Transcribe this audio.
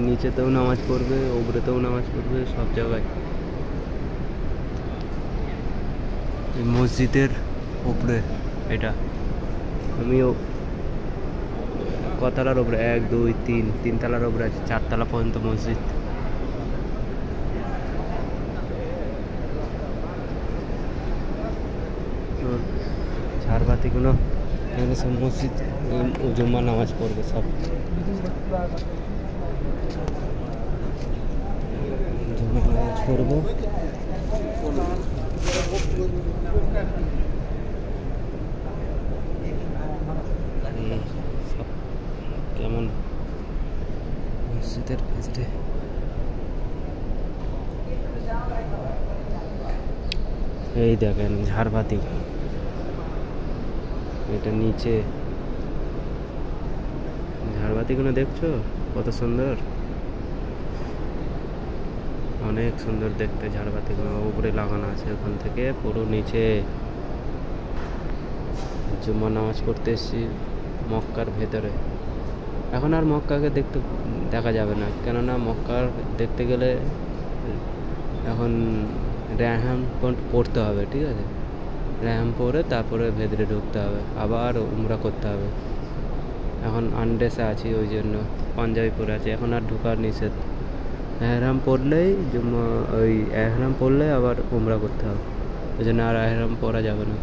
নিচেতেও নামাজ পড়বে, ওপরেতেও নামাজ পড়বে, সব জায়গায়। এই মসজিদের উপরে এটা, আমিও কতলার ওপরে, 1 2 3 তিনতলার ওপরে আছে, 4তলা পর্যন্ত মসজিদ। ঝাড়বাতিগুলো এখানে সব মসজিদ, জুম্মা নামাজ পড়বে সব। জুম্মা নামাজ পড়বো। সব কেমন মসজিদের ভিতরে এই দেখেন ঝাড়বাতি, এটা নিচে ঝাড়বাতিগুলো দেখছো কত সুন্দর, অনেক সুন্দর দেখতে ঝাড়বাতিগুলো। উপরে লাগানো আছে, ওখান থেকে পুরো নিচে। জুম্মা নামাজ পড়তে এসেছি মক্কার ভেতরে। এখন আর মক্কাকে দেখা যাবে না, কেননা মক্কার দেখতে গেলে এখন রেহাম পড়তে হবে, ঠিক আছে? রেহাম পড়ে তারপরে ভেতরে ঢুকতে হবে, আবার উমরা করতে হবে। এখন আনড্রেসে আছি, ওই জন্য পাঞ্জাবি পরে আছি, এখন আর ঢোকার নিষেধ। এহরাম পড়লেই ওই এহরাম পড়লে আবার উমরা করতে হবে, ওই জন্য আর এহরাম পরা যাবে না।